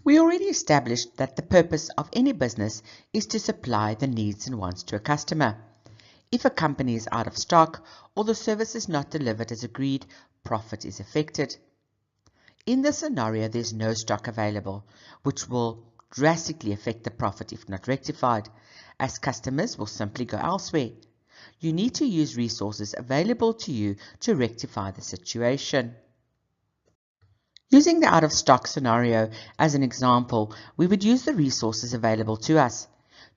We already established that the purpose of any business is to supply the needs and wants to a customer. If a company is out of stock or the service is not delivered as agreed, profit is affected. In this scenario, there's no stock available, which will drastically affect the profit if not rectified, as customers will simply go elsewhere. You need to use resources available to you to rectify the situation. Using the out-of-stock scenario as an example, we would use the resources available to us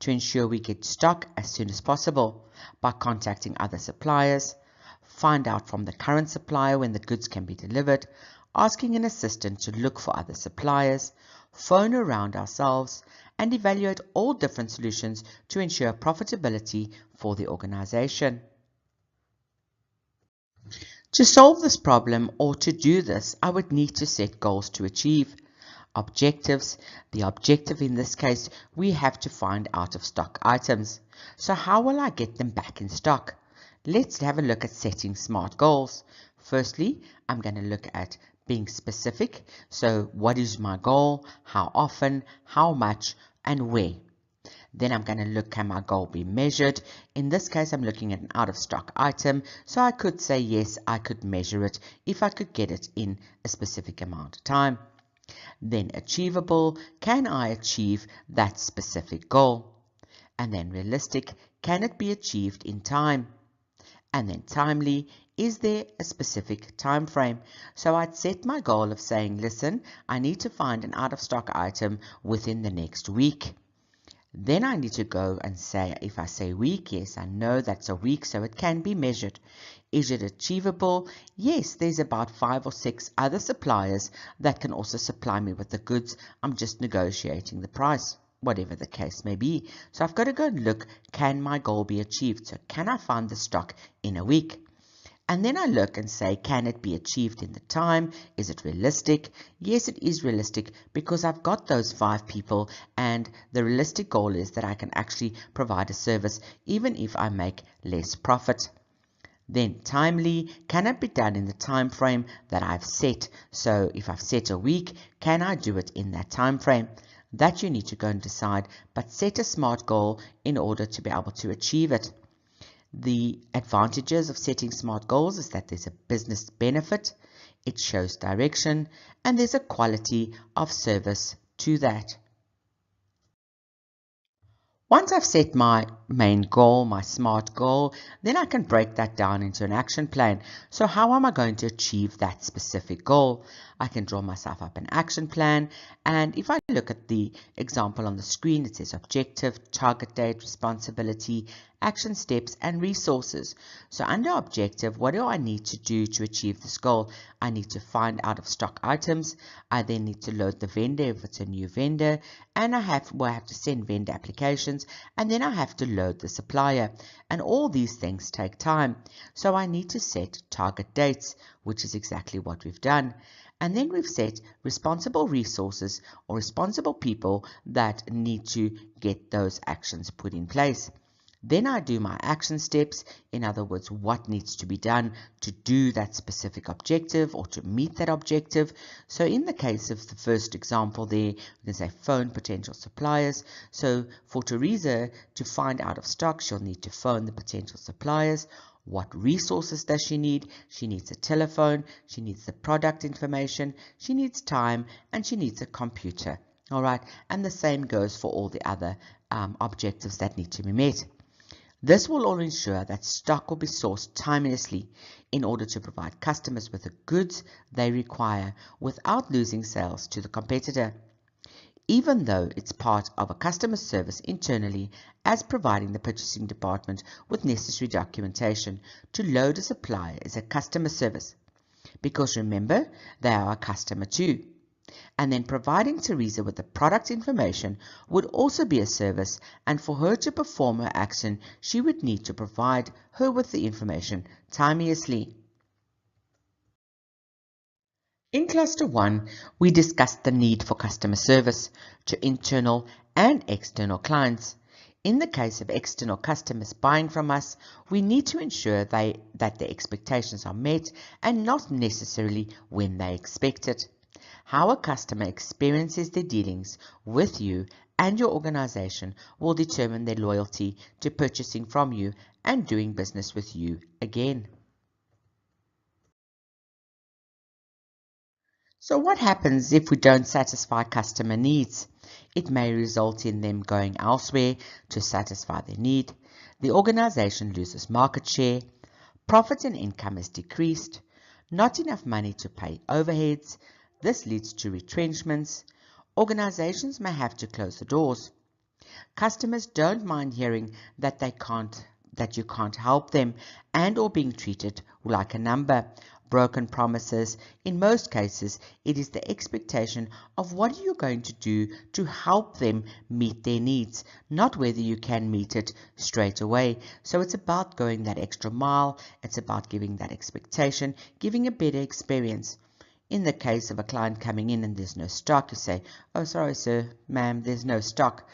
to ensure we get stock as soon as possible by contacting other suppliers, find out from the current supplier when the goods can be delivered, asking an assistant to look for other suppliers, phone around ourselves, and evaluate all different solutions to ensure profitability for the organization. To solve this problem or to do this, I would need to set goals to achieve. Objectives. The objective in this case, we have to find out of stock items. So how will I get them back in stock? Let's have a look at setting SMART goals. Firstly, I'm going to look at being specific. So what is my goal? How often? How much? And where? Then I'm going to look, can my goal be measured? In this case, I'm looking at an out-of-stock item, so I could say yes, I could measure it if I could get it in a specific amount of time. Then achievable, can I achieve that specific goal? And then realistic, can it be achieved in time? And then timely, is there a specific time frame? So I'd set my goal of saying, listen, I need to find an out-of-stock item within the next week. Then I need to go and say, if I say week, yes, I know that's a week, so it can be measured. Is it achievable? Yes, there's about 5 or 6 other suppliers that can also supply me with the goods. I'm just negotiating the price, whatever the case may be. So I've got to go and look, can my goal be achieved? So can I find the stock in a week? And then I look and say, can it be achieved in the time? Is it realistic? Yes, it is realistic because I've got those 5 people, and the realistic goal is that I can actually provide a service even if I make less profit. Then timely, can it be done in the time frame that I've set? So if I've set a week, can I do it in that time frame? That you need to go and decide, but set a SMART goal in order to be able to achieve it. The advantages of setting SMART goals is that there's a business benefit, it shows direction, and there's a quality of service to that. Once I've set my main goal, my SMART goal, then I can break that down into an action plan. So how am I going to achieve that specific goal? I can draw myself up an action plan, and if I look at the example on the screen, it says objective, target date, responsibility, action steps, and resources. So under objective, what do I need to do to achieve this goal? I need to find out of stock items. I then need to load the vendor if it's a new vendor, and I have to send vendor applications, and then I have to load the supplier, and all these things take time. So I need to set target dates, which is exactly what we've done. And then we've set responsible resources or responsible people that need to get those actions put in place. Then I do my action steps, in other words, what needs to be done to do that specific objective or to meet that objective. So in the case of the first example there, we can say phone potential suppliers. So for Teresa to find out of stock, she'll need to phone the potential suppliers. What resources does she need? She needs a telephone, she needs the product information, she needs time, and she needs a computer. All right, and the same goes for all the other objectives that need to be met. This will all ensure that stock will be sourced timelessly in order to provide customers with the goods they require without losing sales to the competitor, even though it's part of a customer service internally, as providing the purchasing department with necessary documentation to load a supplier is a customer service. Because remember, they are a customer too. And then providing Teresa with the product information would also be a service, and for her to perform her action, she would need to provide her with the information timeously. In Cluster 1, we discussed the need for customer service to internal and external clients. In the case of external customers buying from us, we need to ensure that their expectations are met and not necessarily when they expect it. How a customer experiences their dealings with you and your organization will determine their loyalty to purchasing from you and doing business with you again. So what happens if we don't satisfy customer needs? It may result in them going elsewhere to satisfy their need. The organization loses market share. Profit and income is decreased. Not enough money to pay overheads. This leads to retrenchments. Organizations may have to close the doors. Customers don't mind hearing that you can't help them and or being treated like a number. Broken promises. In most cases, it is the expectation of what you're going to do to help them meet their needs, not whether you can meet it straight away. So it's about going that extra mile. It's about giving that expectation, giving a better experience. In the case of a client coming in and there's no stock, you say, "Oh, sorry, sir, ma'am, there's no stock."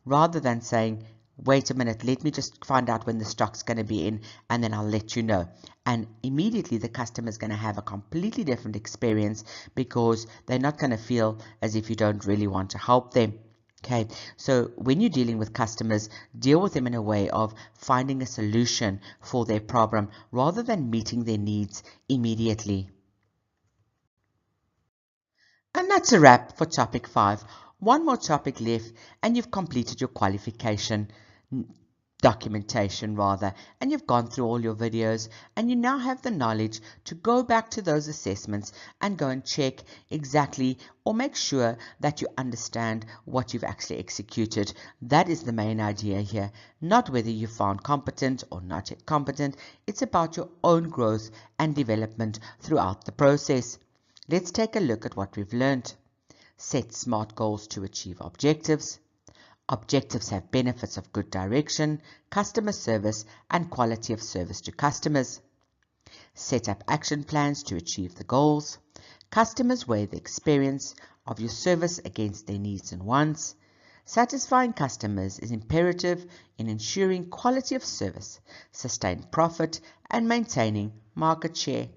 Rather than saying, "Wait a minute, let me just find out when the stock's going to be in and then I'll let you know." And immediately the customer is going to have a completely different experience because they're not going to feel as if you don't really want to help them. Okay, so when you're dealing with customers, deal with them in a way of finding a solution for their problem rather than meeting their needs immediately. And that's a wrap for topic 5. One more topic left and you've completed your qualification documentation and you've gone through all your videos and you now have the knowledge to go back to those assessments and go and check exactly or make sure that you understand what you've actually executed. That is the main idea here, not whether you found competent or not yet competent. It's about your own growth and development throughout the process. Let's take a look at what we've learned. Set SMART goals to achieve objectives. Objectives have benefits of good direction, customer service, and quality of service to customers. Set up action plans to achieve the goals. Customers weigh the experience of your service against their needs and wants. Satisfying customers is imperative in ensuring quality of service, sustained profit, and maintaining market share.